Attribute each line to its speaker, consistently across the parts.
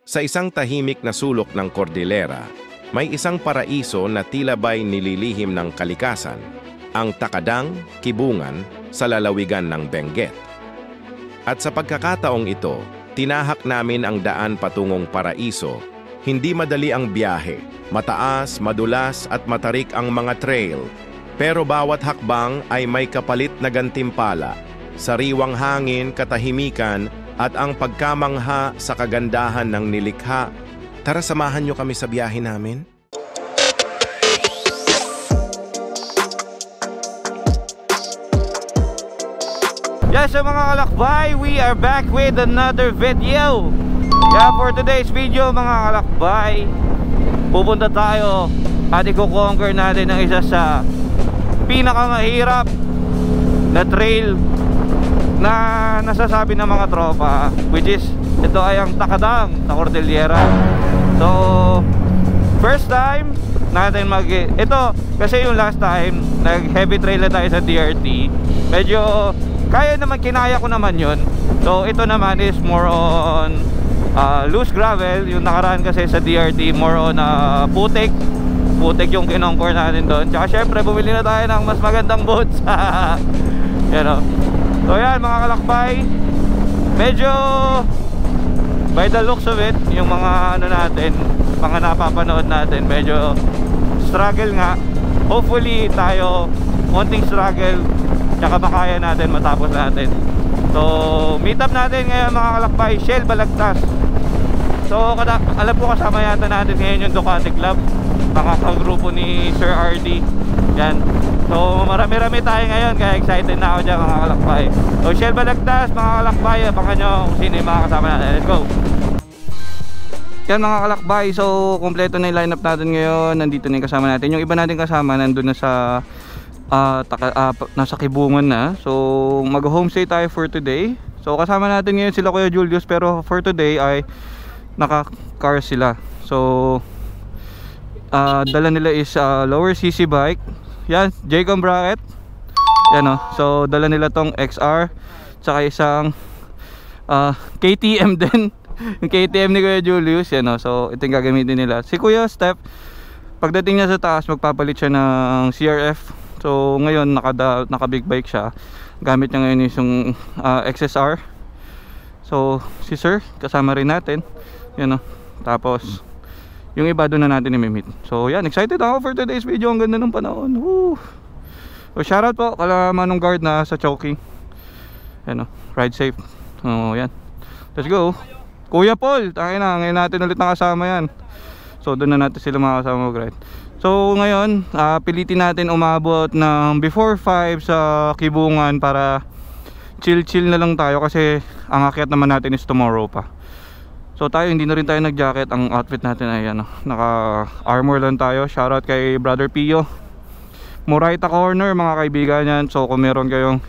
Speaker 1: Sa isang tahimik na sulok ng Cordillera, may isang paraiso na tila ba'y nililihim ng kalikasan, ang Takadang Kibungan sa lalawigan ng Benguet. At sa pagkakataong ito, tinahak namin ang daan patungong paraiso. Hindi madali ang biyahe, mataas, madulas at matarik ang mga trail. Pero bawat hakbang ay may kapalit na gantimpala, sariwang hangin, katahimikan, at ang pagkamangha sa kagandahan ng nilikha. Tara, samahan nyo kami sa biyahe namin.
Speaker 2: Yes, so mga kalakbay, we are back with another video. Yeah, for today's video mga kalakbay, pupunta tayo at i-conquer natin ang isa sa pinakamahirap na trail na nasasabi ng mga tropa, which is ito ay ang Takadang sa Cordillera. So first time natin ito kasi yung last time nag heavy trail na tayo sa DRT, medyo kaya naman, kinaya ko naman yun. So ito naman is more on loose gravel. Yung nakaraan kasi sa DRT more on putik yung kinongkor natin doon. Tsaka syempre bumili na tayo ng mas magandang boots. You know. So yan mga kalakbay, medyo by the looks of it, yung mga ano natin, mga napapanood natin, medyo struggle nga. Hopefully tayo konting struggle, tsaka makaya natin, matapos natin. So meet up natin ngayon mga kalakbay, Shell Balagtas. So alam ko kasama yata natin ngayon yung Ducati Club, mga kagrupo ni Sir RD. Yan. So marami-rami tayo ngayon, kaya excited na ako dyan mga kalakbay. So Shell Balagtas mga kalakbay, abangan nyo kung sino yung mga kasama natin. Let's go! Yan mga kalakbay, so kompleto na yung lineup natin ngayon. Nandito na yung kasama natin. Yung iba natin kasama nandun na sa nasa Kibungan na. So mag-homestay tayo for today. So kasama natin ngayon sila Kuya Julius, pero for today ay naka-car sila. So dala nila is lower CC bike. Yan, Jaycom bracket. Yan o. So dala nila tong XR, tsaka isang KTM din. Yung KTM ni Kuya Julius. Yan o. So ito yung gagamitin nila. Si Kuya Steph, pagdating niya sa taas, magpapalit siya ng CRF. So ngayon naka big bike siya. Gamit niya ngayon yung XSR. So si Sir kasama rin natin. Yan o. Tapos yung iba doon na natin i-meet. So yan, excited ako for today's video. Ang ganda ng panahon. Woo! So shoutout po kala Manong Guard na sa choking. Yan o. Ride safe. So yan. Let's go. Kuya Paul, tangin na, ngayon natin ulit nakasama yan. So doon na natin sila makasama mag-ride. So ngayon, pilitin natin umabot ng before 5 sa Kibungan para chill na lang tayo, kasi ang akyat naman natin is tomorrow pa. So tayo, hindi na rin tayo nag-jacket. Ang outfit natin ay ano, naka-armor lang tayo. Shoutout kay Brother Pio. Murayta Corner mga kaibigan yan. So kung meron kayong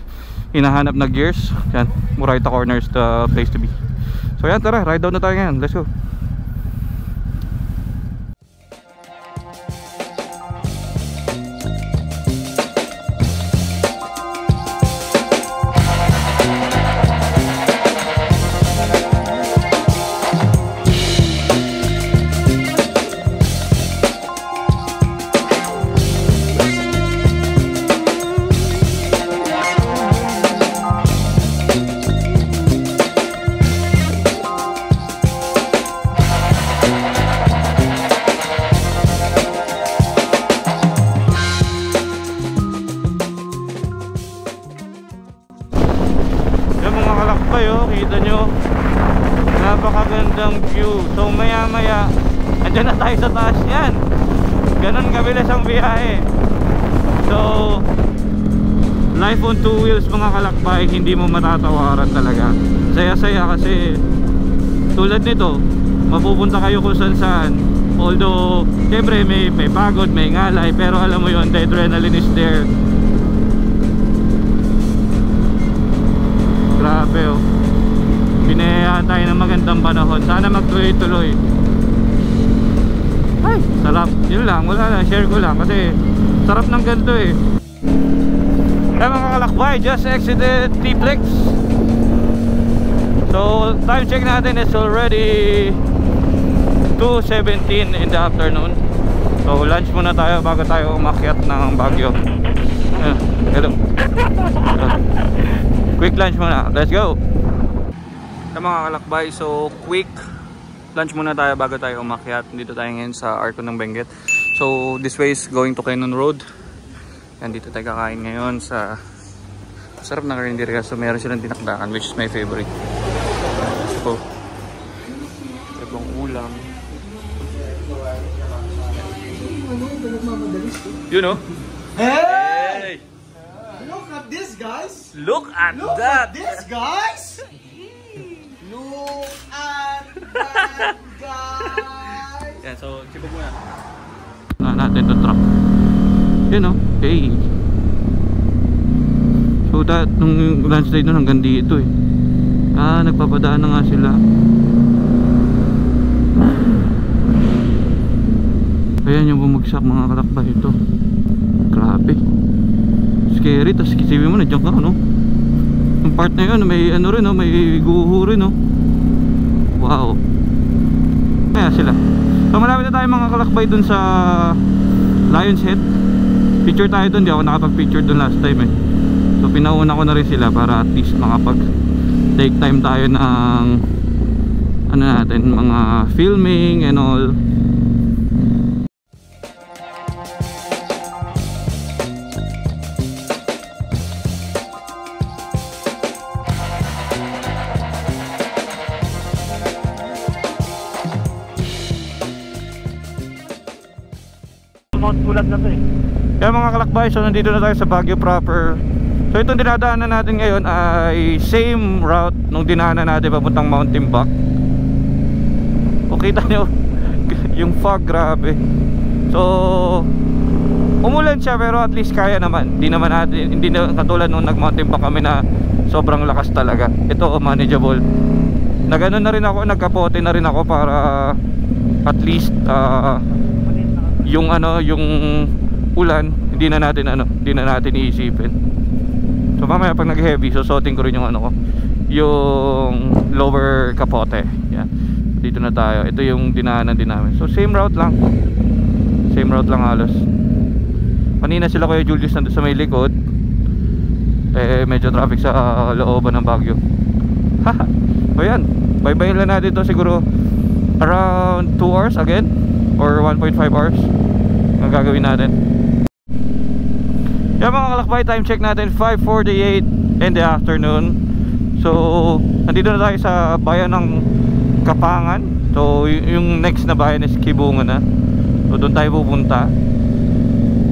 Speaker 2: hinahanap na gears, yan, Murayta Corner is the place to be. So yan, tara, ride down na tayo ngayon. Let's go. Kita nyo, napakagandang view. So maya maya andyan na tayo sa taas. Yan, ganun kabilis ang biyahe. So life on two wheels mga kalakbay, hindi mo matatawaran talaga. Saya-saya kasi tulad nito, mapupunta kayo kung saan. Although syempre may pagod, may ngalay, pero alam mo yun, the adrenaline is there. Grabe oh. Binayahan tayo ng magandang panahon. Sana magtuloy-tuloy. Ay, sarap. Yun lang, wala na, share ko lang kasi sarap ng ganito eh. Kaya mga kalakbay, just exited T-Plex. So time check natin is already 2:17 in the afternoon. So lunch muna tayo bago tayo umakyat ng Baguio. Hello. Quick lunch muna. Let's go. Sa mga kalakbay, so quick lunch muna tayo bago tayo umakyat. Dito tayo ngayon sa Arco ng Benguet. So this way is going to Quezon Road. And dito tayo kakain ngayon sa sarap na karinderya. So meron silang dinakdakan, which is my favorite. So ibang ulam. You know?
Speaker 3: Hey! Look at this, guys!
Speaker 2: Look at
Speaker 3: Look
Speaker 2: that!
Speaker 3: at this, guys! Look at that, guys!
Speaker 2: Yan, so sipag muna. Natin to truck. You know? Hey! So nung lunch day nun hanggang dito eh. Nagpapadaan na nga sila. Ayan yung bumagsak mga kalakbay ito. Grabe. Scary. Tapos kisipin mo na dyan ka, no? Yung part na yun, may ano rin, no? May guho rin, no? Wow. Kaya sila. So malapit na tayo mga kalakbay dun sa Lion's Head. Picture tayo dun. Di ako nakapag-picture dun last time eh. So pinauna ko na rin sila para at least makapag-take time tayo ng ano natin, mga filming and all.
Speaker 3: Tulad na to eh.
Speaker 2: Kaya mga kalakbay, so nandito na tayo sa Baguio proper. So itong dinadaanan natin ngayon ay same route nung dinaanan natin papuntang Mount Timbuk. O kita nyo yung fog, grabe. So umulan siya pero at least kaya naman. Hindi na katulad nung nag Mount Timbuk kami na sobrang lakas talaga. Ito manageable. Nagano na rin ako, nagkapote na rin ako para at least yung ulan hindi na natin iisipin. So mamaya pag nag-heavy, susuotin ko rin yung yung lower kapote. Yan. Dito na tayo. Ito yung dinaanan din namin. So same route lang halos. Kanina sila Kuya Julius nandun sa may likod. Medyo traffic sa looban ng Baguio. So yan, bye-bye lang natin to siguro around 2 hours again or 1.5 hours ang gagawin natin. Yan mga kalakbay, time check natin 5:48 in the afternoon. So nandito na tayo sa bayan ng Kapangan. So yung next na bayan is Kibungan na. So doon tayo pupunta.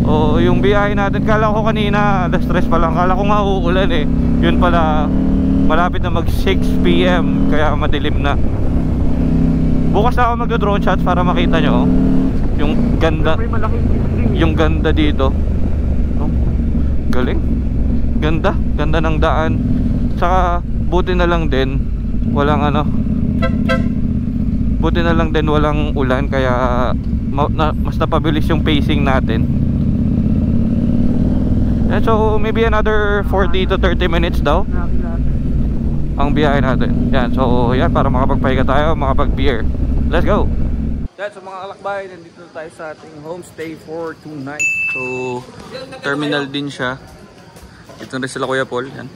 Speaker 2: O yung biyahe natin, kala ko kanina na-stress pa lang, kala ko nga uulan eh. Yun pala, malapit na mag 6 PM kaya madilim na. Bukas na ako magdo-drone shots para makita nyo yung ganda. Yung ganda dito. Galing. Ganda ng daan. Saka buti na lang din walang walang ulan kaya mas napabilis yung pacing natin. And so maybe another 40 to 30 minutes daw ang biyahe natin. Yan, so yan, para makapagpahinga tayo, makapag-beer. Let's go. Yan, so mga kalakbay, nandito na tayo sa ating homestay for tonight. So terminal din siya. Ito rin sila Kuya Paul. Yan.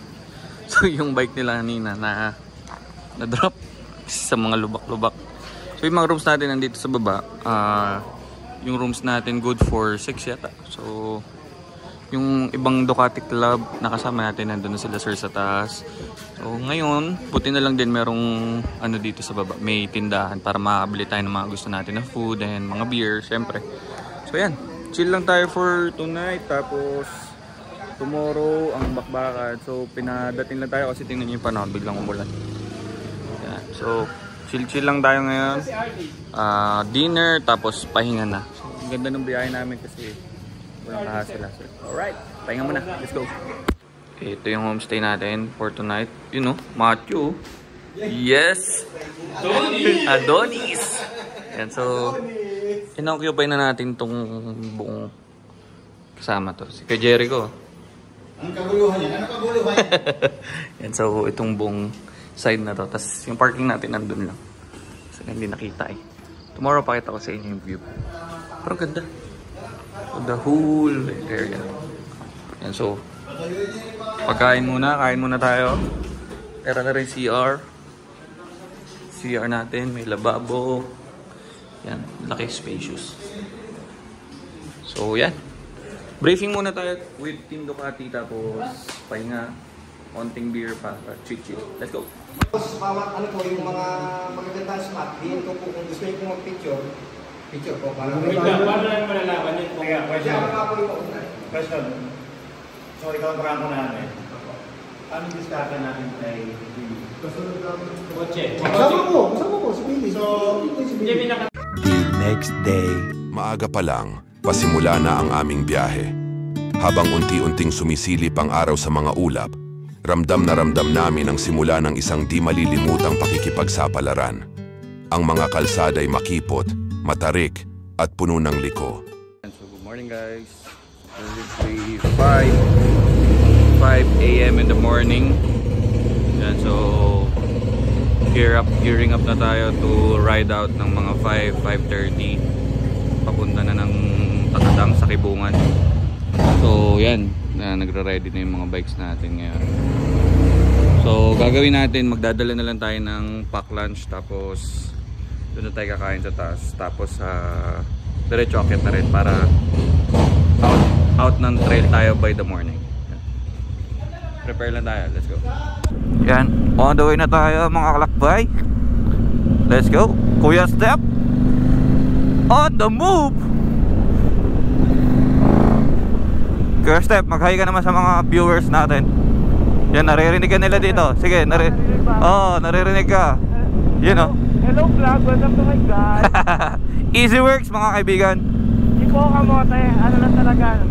Speaker 2: So yung bike nila kanina na drop sa mga lubak-lubak. So yung mga rooms natin nandito sa baba. Yung rooms natin good for 6 yata. So yung ibang Ducati Club nakasama natin, nandun na sila sir sa taas. So ngayon, buti na lang din merong dito sa baba, may tindahan para makabili tayo ng mga gusto natin na food and mga beer, syempre. So yan, chill lang tayo for tonight. Tapos tomorrow ang bakbakan. So pinadating lang tayo kasi tingnan nyo yung panahon, biglang umulan. Yan. So chill lang tayo ngayon. Dinner tapos pahinga na. So, ang ganda ng biyahe namin kasi walang kahasila. So, alright, pahinga muna. Let's go. Okay, ito yung homestay natin for tonight. You know, Matthew. Yes! Adonis! Yan, so in-occupy na natin tong buong kasama to. Si Kuya Jericho.
Speaker 3: Anong kaguluhan yan? Anong kaguluhan yan?
Speaker 2: Yan, so itong buong side na to. Tapos yung parking natin nandun lang. So hindi nakita eh. Tomorrow pakita ko sa inyo yung view. Pero ganda. So, the whole area. Yan, so pagkain muna, kain muna tayo. Meron na rin CR. CR natin, may lababo. Yan, laki, spacious. So yan. Briefing muna tayo with Team Ducati, tapos pahinga, konting beer pa, chill. Let's go.
Speaker 3: Ano po yung mga magagandang spot, diyan ko po kung gusto niyo po mag-picture po para
Speaker 4: Paano lang malalaman yun kung
Speaker 3: Kaya mga po yung
Speaker 4: question? So ikaw ang parang namin. Paano diskarte natin kay Kotse?
Speaker 3: Kasama po, si Billy.
Speaker 4: Jimmy na
Speaker 5: The next day.
Speaker 6: Maaga pa lang, pasimula na ang aming biyahe. Habang unti-unting sumisilip ang araw sa mga ulap, ramdam na ramdam namin ang simula ng isang di malilimutang pakikipagsapalaran. Ang mga kalsada ay makipot, matarik, at puno ng liko.
Speaker 2: So good morning guys. It's 5 a.m. in the morning. Yan, so gearing up na tayo to ride out ng mga 5:30. Papunta na ng Takadang sa Kibungan. So yan, nagre-ready na yung mga bikes natin ngayon. So gagawin natin, magdadala na lang tayo ng pack lunch, tapos doon na tayo kakain sa taas, tapos diretso akit na rin para out ng trail tayo by the morning. Prepare lang tayo, let's go. Yan, on the way na tayo mga kalakbay. Let's go, Kuya Step on the move. Kuya Step, mag-hi ka naman sa mga viewers natin. Yan, naririnig ka nila dito. Sige, naririnig ka. You know.
Speaker 4: Hello vlog, welcome to my guys.
Speaker 2: Easy works mga kaibigan.
Speaker 4: Hindi po kamote, ano lang talaga,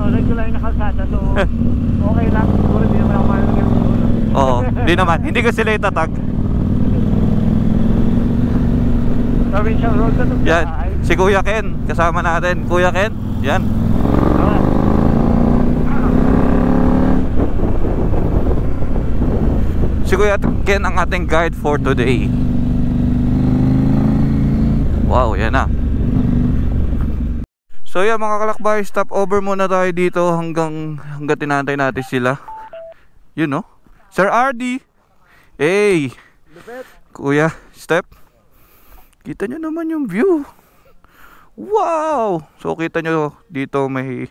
Speaker 4: regular na kalsada, so okay lang, siguro hindi naman ako malagyan.
Speaker 2: Oo, hindi naman, hindi ko sila itatag.
Speaker 4: Provincial road na ito.
Speaker 2: Yan, si Kuya Ken, kasama natin. Kuya Ken, yan. Si Kuya Ken ang ating guide for today. Wow, yan na. So yan mga kalakbay, stop over muna tayo dito hanggang tinantay natin sila. You know, Sir RD. Hey, Kuya Step, kita nyo naman yung view. Wow. So kita nyo dito may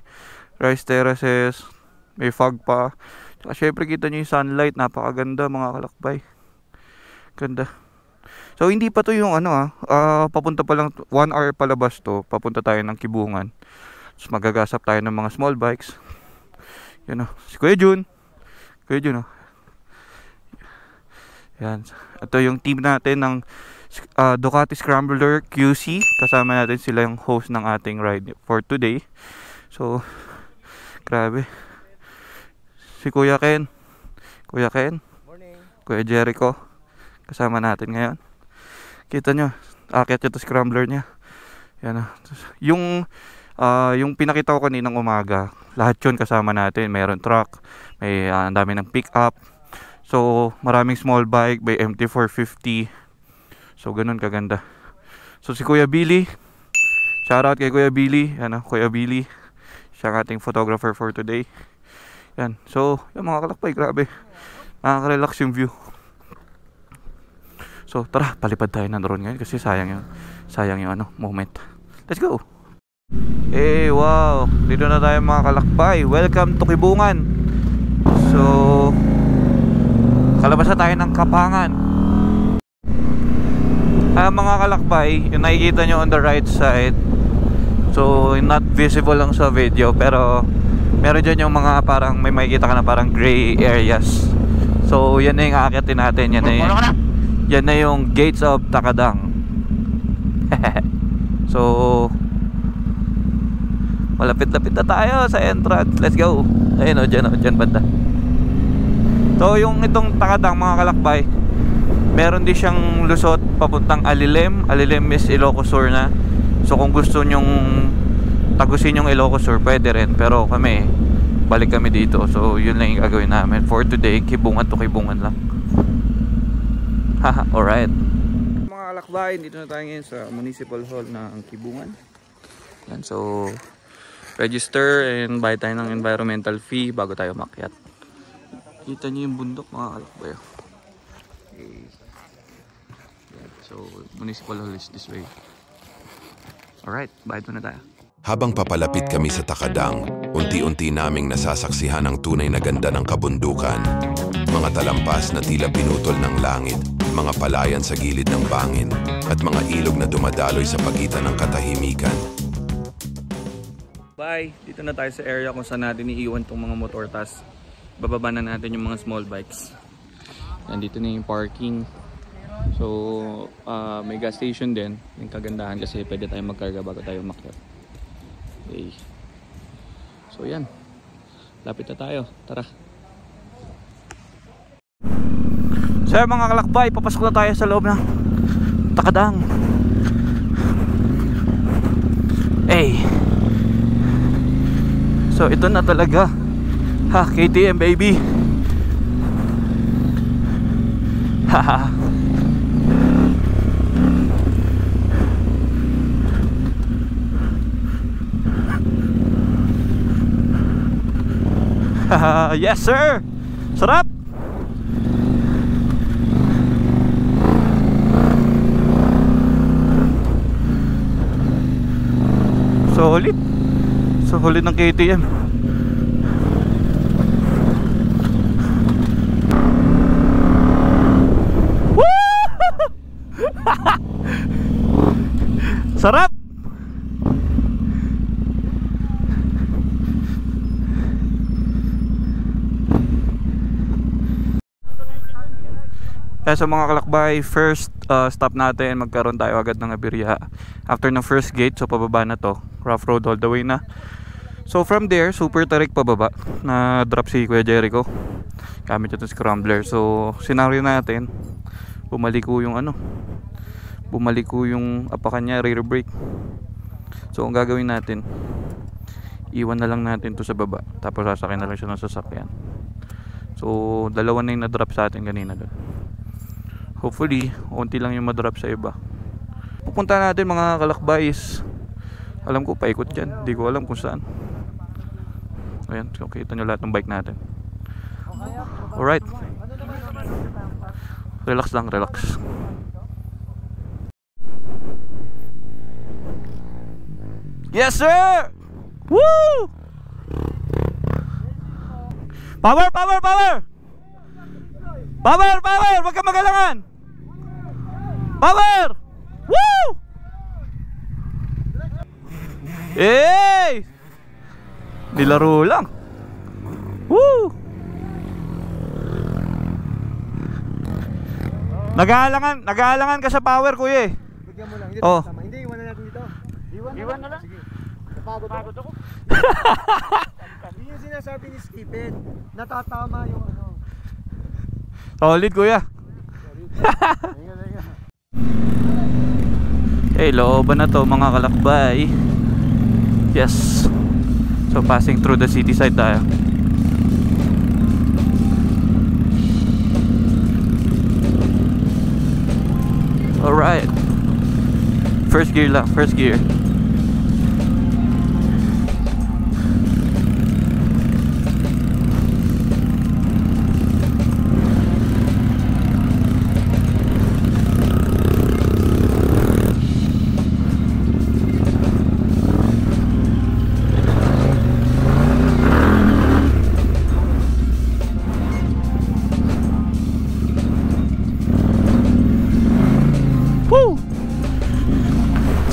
Speaker 2: rice terraces, may fog pa. Tsaka syempre kita nyo yung sunlight, napakaganda mga kalakbay. Ganda. So hindi pa to yung papunta pa lang, 1 hour palabas to, papunta tayo ng Kibungan. Tapos magagasap tayo ng mga small bikes. Yan si Kuya Jun. Yan, ito yung team natin ng Ducati Scrambler QC. Kasama natin sila, yung host ng ating ride for today. So grabe. Si Kuya Ken, morning. Kuya Jericho, kasama natin ngayon. Kita nyo, akit yung scrambler niya. Yan. Yung pinakita ko kaninang umaga, lahat yun kasama natin. Mayroon truck, may ang dami ng pick up. So maraming small bike, may MT450. So ganun kaganda. So si Kuya Billy, shoutout kay Kuya Billy. Kuya Billy, siya ang ating photographer for today. Yan. So yung mga kalakbay, grabe, nakaka-relax yung view. So tara, palipad tayo ng drone ngayon kasi sayang yung moment. Let's go. Hey, wow, dito na tayo mga kalakbay. Welcome to Kibungan. So kalabas na tayo ng Kapangan. Mga kalakbay, yung nakikita nyo on the right side, so not visible lang sa video, pero meron dyan yung mga parang may makikita ka na parang gray areas. So yan na yung aakitin natin. Yan na yung gates of Takadang. So malapit-lapit na tayo sa entrance. Let's go. Ayun dyan banda. So yung itong Takadang mga kalakbay, meron din siyang lusot papuntang Alilem. Alilem is Ilocos Sur na. So kung gusto nyong tagusin yung Ilocos Sur, pwede rin. Pero kami, balik kami dito. So yun lang yung gagawin namin for today. Kibungan to Kibungan lang. Haha, alright. kalakbay, dito na tayo ngayon sa Municipal Hall ng Kibungan. Yan, so register and bayad tayo ng environmental fee bago tayo makyat. Kita nyo yung bundok mga kalakbay. Okay. Yan, so Municipal Hall is this way. Alright, bayad na tayo.
Speaker 6: Habang papalapit kami sa Takadang, unti-unti naming nasasaksihan ang tunay na ganda ng kabundukan. Mga talampas na tila pinutol ng langit, mga palayan sa gilid ng bangin, at mga ilog na dumadaloy sa pagitan ng katahimikan.
Speaker 2: Bye! Dito na tayo sa area kung saan natin iiwan itong mga motor, tas bababa na natin yung mga small bikes. Yan, dito na yung parking. So, may gas station din. Yung kagandahan kasi pwede tayo magkarga bago tayo makyat. Okay. So yan, lapit na tayo, tara. So mga kalakbay, papasok na tayo sa loob ng Takadang. So ito na talaga, ha, KTM baby. Haha. Yes sir! Sarap! Solid! Solid ng KTM. Sarap! Kaya sa mga kalakbay, first stop natin, magkaroon tayo agad ng aberya. After ng first gate, so pababa na to, rough road all the way na. So from there, super tarik pababa, na drop si Kuya Jericho gamit ito scrambler. So scenario natin, bumaliko yung apakan niya, rear brake. So ang gagawin natin, iwan na lang natin to sa baba, tapos sasakyan na lang siya ng sasakyan. So dalawa na yung na-drop sa atin kanina doon. Hopefully, unti lang yung madrop sa iba. Pupunta natin mga kalakbays. Alam ko, paikot dyan. Hindi ko alam kung saan. Ayan, so kita nyo lahat ng bike natin. Alright. Relax lang, relax. Yes, sir! Woo! Power, power, power! Power, power! Huwag ka magalangan! Power! Woo! Hey! Nilaro lang. Woo! Nag-aalangan ka sa power, kuya eh.
Speaker 3: Bigyan mo lang, hindi
Speaker 2: Oh.
Speaker 3: tama. Hindi, iwan na natin dito.
Speaker 4: Iwan na lang.
Speaker 3: Sige. Napagod ako. Hindi yung sinasabi ni Stephen. Natatama yung ano.
Speaker 2: Solid, kuya. Looban na to mga kalakbay. Yes. So passing through the city side tayo. Alright. First gear lang, first gear.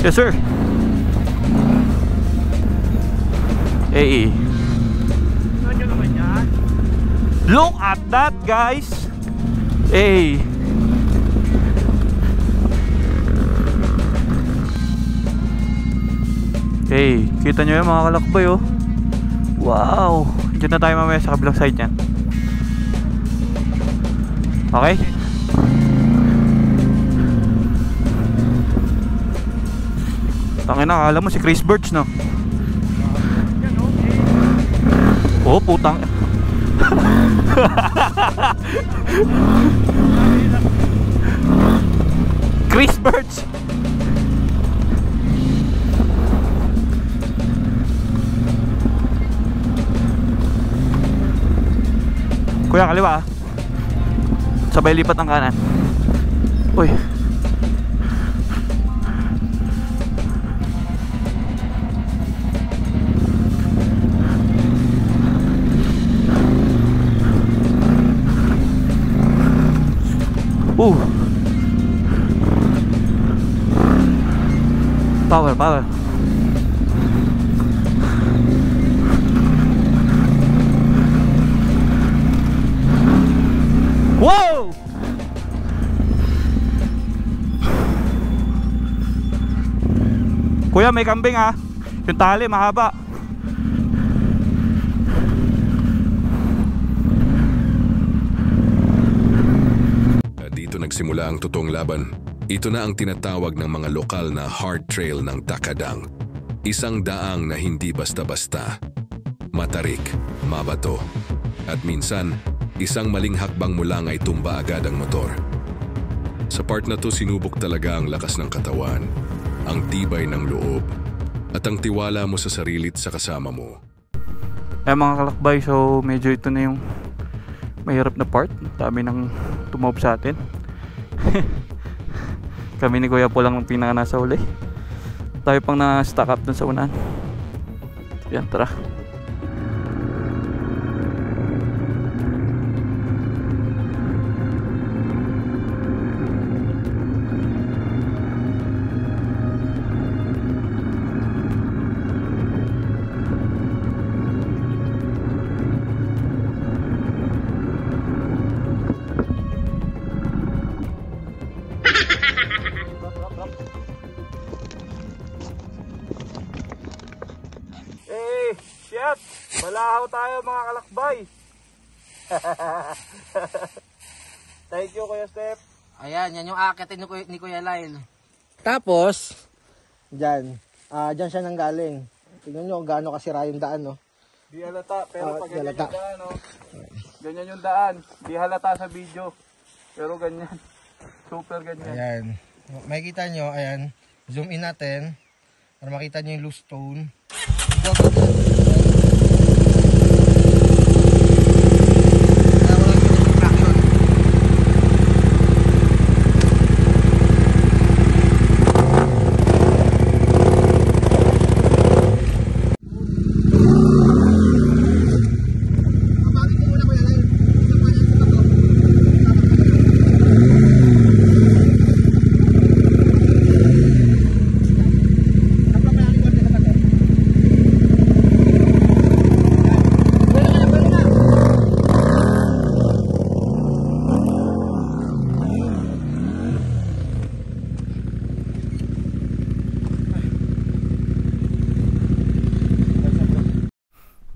Speaker 2: Yes sir. Hey. Look at that guys. Hey. Hey, kita nyo yan mga kalakbay oh. Wow. Diyan na tayo mamaya sa kabilang side yan. Okay. Tangina, akala mo si Chris Birch, no? Oh, putang. Chris Birch. Kuya, kaliwa ah. Sabay lipat ng kanan. Uy. Power, power. Wow! Kuya, may kambing ah. Yung tali mahaba.
Speaker 6: Dito nagsimula ang totoong laban. Ito na ang tinatawag ng mga lokal na hard trail ng Takadang. Isang daang na hindi basta-basta. Matarik, mabato, at minsan, isang maling hakbang mo lang ay tumba agad ang motor. Sa part na to sinubok talaga ang lakas ng katawan, ang tibay ng loob, at ang tiwala mo sa sarili at sa kasama mo.
Speaker 2: Mga kalakbay, so medyo ito na yung mahirap na part. Dami nang tumawag sa atin. Kami ni Kuya po lang ang pinaka nasa uli. Tayo pang na-stack up dun sa unahan. Yan, tara. Balahaw tayo mga kalakbay. Thank you Kuya Step.
Speaker 3: Ayan, yan yung aakitin ni Kuya Lyle. Tapos, dyan siya nanggaling. Tingnan nyo gaano kasira yung daan, no?
Speaker 2: Di halata, pero pag ganyan
Speaker 3: halata.
Speaker 2: yung daan, no? Ganyan yung daan. Di halata sa video. Pero ganyan. Super ganyan.
Speaker 3: Ayan. Makikita nyo, ayan. Zoom in natin. Para makita nyo yung loose stone.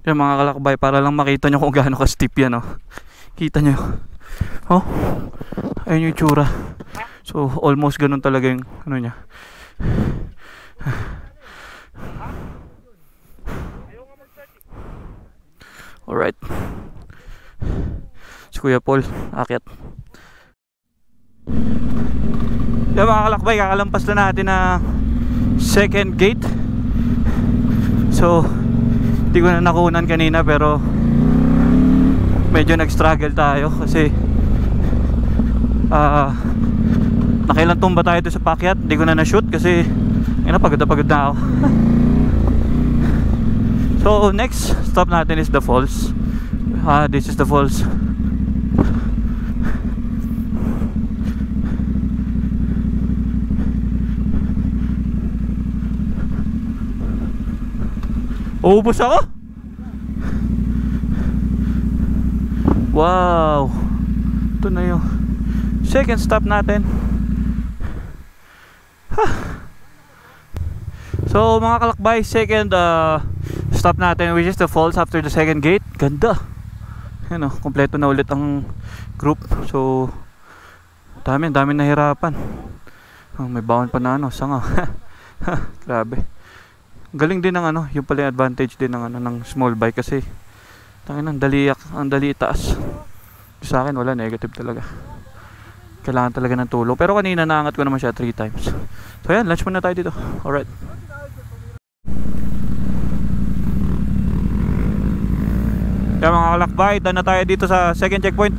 Speaker 2: Yan mga kalakbay, para lang makita nyo kung gaano ka steep yan, oh. Kita nyo. Oh, ayun yung tsura. So almost ganun talaga yung ano niya. Alright. Si Kuya Paul, akyat. Yan mga kalakbay, kakalampas na natin na second gate. So hindi ko na nakunan kanina, pero medyo nag-struggle tayo kasi nakailang tumba tayo doon sa pakyat. Hindi ko na na-shoot kasi pagod na ako. So next stop natin is the falls. This is the falls. Ubus ako. Wow. Ito na yung second stop natin. So mga kalakbay, second stop natin, which is the falls after the second gate. Ganda. Yan, kompleto na ulit ang group. So dami nahirapan. May bawon pa na sanga. Grabe. Galing din ng yung pala yung advantage din ng ng small bike kasi ang dali itaas. Sa akin wala, negative talaga. Kailangan talaga ng tulong. Pero kanina naangat ko naman siya 3 times. So yan, lunch muna tayo dito. Alright. Kaya mga kalakbay, daan na tayo dito sa second checkpoint.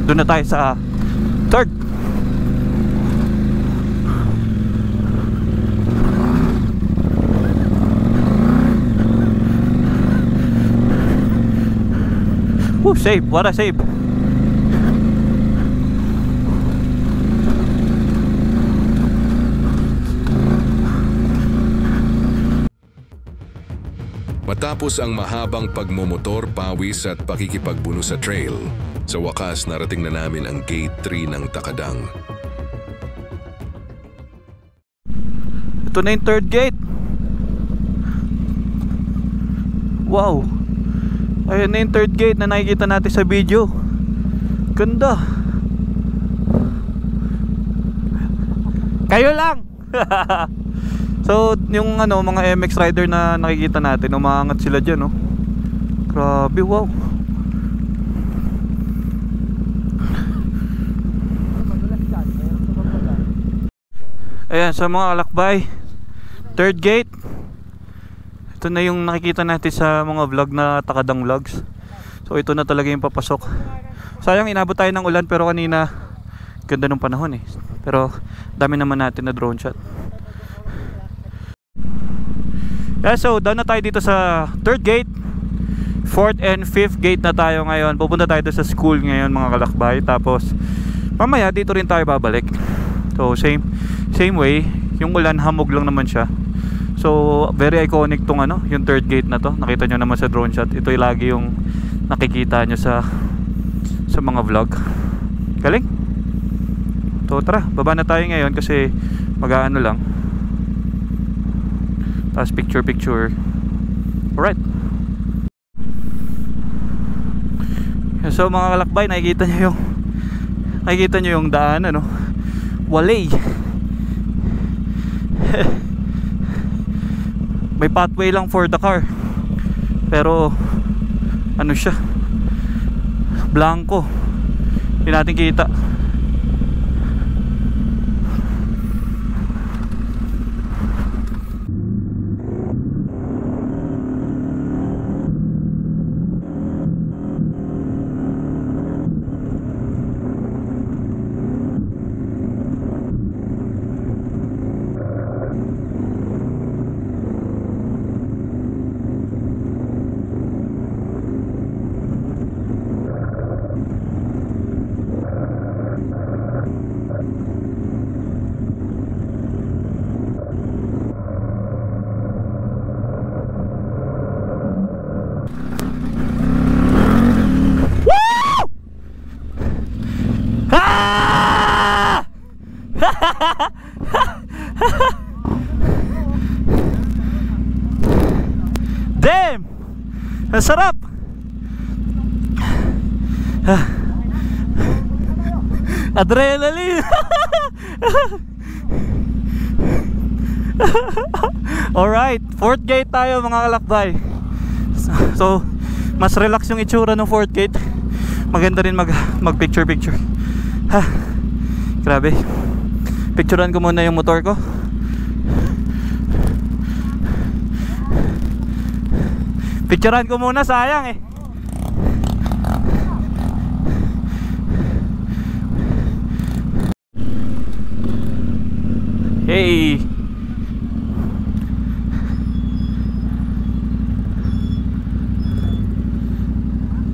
Speaker 2: Doon na tayo sa third. Woo, save, what a save.
Speaker 6: Matapos ang mahabang pagmomotor, pawis at pakikipagbuno sa trail, sa wakas narating na namin ang Gate 3 ng Takadang.
Speaker 2: Ito na yung third gate. Wow. Ayun na yung third gate na nakikita natin sa video. Ganda. Kayo lang. So yung mga MX rider na nakikita natin, umaangat sila dyan, no? Grabe, wow. Ayan, sa mga kalakbay, third gate. Ito na yung nakikita natin sa mga vlog na Takadang Vlogs. So ito na talaga yung papasok. Sayang inabot tayo ng ulan, pero kanina ganda ng panahon eh. Pero dami naman natin na drone shot. Yeah, so down na tayo dito sa third gate. Fourth and fifth gate na tayo ngayon. Pupunta tayo sa school ngayon mga kalakbay. Tapos mamaya dito rin tayo babalik. So same way. Yung ulan hamog lang naman siya. So very iconic tong yung third gate na to. Nakita nyo naman sa drone shot. Ito yung lagi yung nakikita nyo sa mga vlog. Galing. So tara, baba na tayo ngayon kasi mag-aano lang. Tapos picture. Alright. So mga kalakbay, nakikita nyo yung daan, walay. May pathway lang for the car. Pero siya, blanco. Hindi natin kita. Damn! Ang sarap! Adrenaline! Alright, fourth gate tayo mga kalakbay. So, mas relax yung itsura ng fourth gate. Maganda rin mag picture. Grabe. Picturean ko muna yung motor ko. Picturean ko muna, sayang eh. Hey.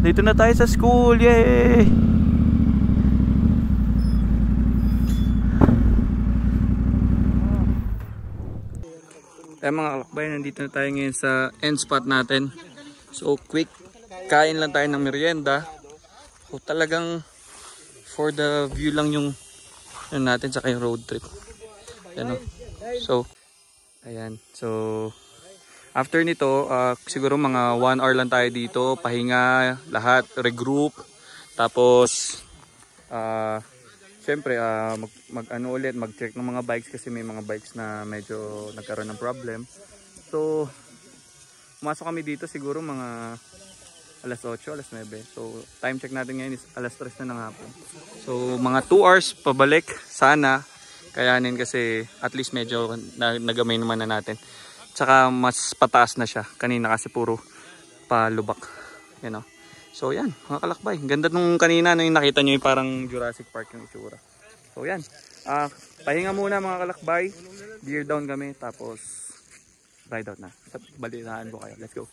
Speaker 2: Dito na tayo sa school, yay! Mga kalakbay, nandito na tayo ngayon sa end spot natin. So quick, kain lang tayo ng merienda. So talagang for the view lang yung natin sa kayong road trip. So ayan, so after nito siguro mga 1 hour lang tayo dito, pahinga lahat, regroup, tapos syempre mag-check ng mga bikes kasi may mga bikes na medyo nagkaroon ng problem. So pumasok kami dito siguro mga alas 8, alas 9. So time check natin ngayon is alas 3 na ng hapon. So mga 2 hours pabalik sana.
Speaker 5: kayanin kasi at least medyo nagamay naman na natin. Tsaka mas pataas na siya. Kanina kasi puro palubak. You know? So yan, mga kalakbay. Ganda nung kanina nung nakita nyo yung parang Jurassic Park yung itsura. So yan. Pahinga muna mga kalakbay. Gear down kami. Tapos ride out na. Balitaan ko kayo. Let's go.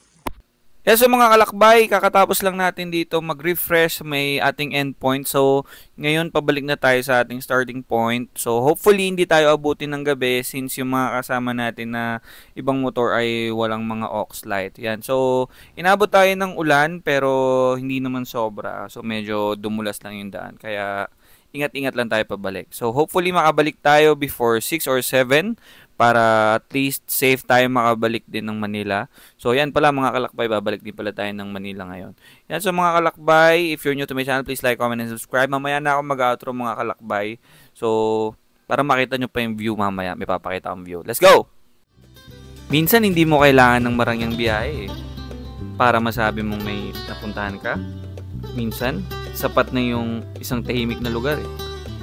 Speaker 5: Yes, so mga kalakbay, kakatapos lang natin dito mag-refresh, may ating endpoint. So, ngayon pabalik na tayo sa ating starting point. So, hopefully hindi tayo abutin ng gabi since yung mga kasama natin na ibang motor ay walang mga aux light. Yan. So, inabot tayo ng ulan pero hindi naman sobra. So, medyo dumulas lang yung daan. Kaya, ingat-ingat lang tayo pabalik. So, hopefully makabalik tayo before 6 or 7 para at least safe tayo makabalik din ng Manila. So, yan pala mga kalakbay, babalik din pala tayo ng Manila ngayon. Yan, so mga kalakbay, if you're new to my channel, please like, comment, and subscribe. Mamaya na ako mag-outro mga kalakbay. So, para makita nyo pa yung view mamaya, may papakita akong view. Let's go! Minsan, hindi mo kailangan ng marangyang biyahe para masabi mong may napuntahan ka. Minsan, sapat na yung isang tahimik na lugar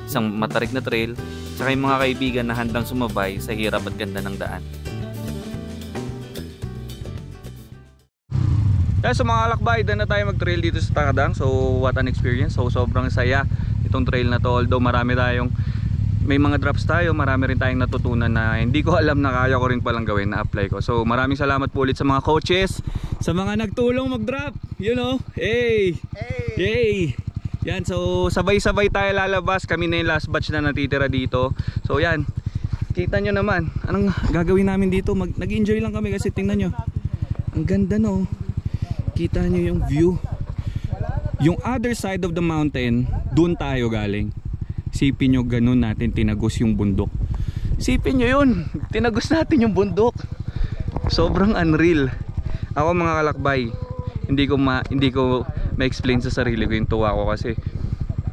Speaker 5: isang matarik na trail, saka yung mga kaibigan na handang sumabay sa hirap at ganda ng daan. Kaya so mga kalakbay, doon na tayo mag-trail dito sa Takadang. So what an experience. So sobrang saya itong trail na to. Although may mga drops tayo, marami rin tayong natutunan na hindi ko alam na kaya ko rin palang gawin, na-apply ko. So maraming salamat po ulit sa mga coaches, sa mga nagtulong mag-drop, you know. Hey! Yay! Yan, so sabay-sabay tayo lalabas. Kami na yung last batch na natitira dito. So yan, kita nyo naman anong gagawin namin dito. Nag-enjoy lang kami kasi tingnan nyo, ang ganda no. Kita nyo yung view. Yung other side of the mountain, dun tayo galing. Sipin nyo, ganun natin tinagos yung bundok. Sipin nyo yun, tinagos natin yung bundok. Sobrang unreal. Ako mga kalakbay, hindi ko ma-explain sa sarili ko yung tuwa ko kasi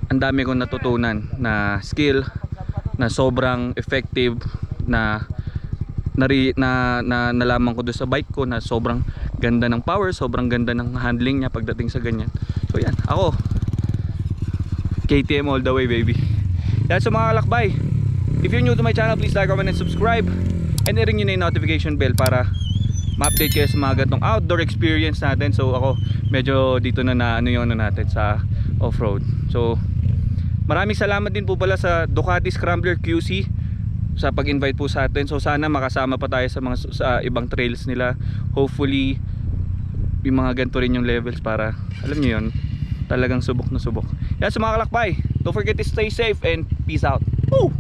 Speaker 5: ang dami kong natutunan na skill na sobrang effective na nalaman ko doon sa bike ko, na sobrang ganda ng power, sobrang ganda ng handling niya pagdating sa ganyan. So yan, ako KTM all the way baby. Yan, so mga kalakbay, if you're new to my channel, please like, comment, and subscribe, and i-ring nyo na yung notification bell para ma-update kayo sa mga ganitong outdoor experience natin. So ako medyo dito na natin sa off-road. So maraming salamat din po pala sa Ducati Scrambler QC sa pag-invite po sa atin. So sana makasama pa tayo sa ibang trails nila. Hopefully yung mga ganito rin yung levels para alam niyo yun, talagang subok na subok. Yan, sa mga kalakbay, don't forget to stay safe and peace out. Woo!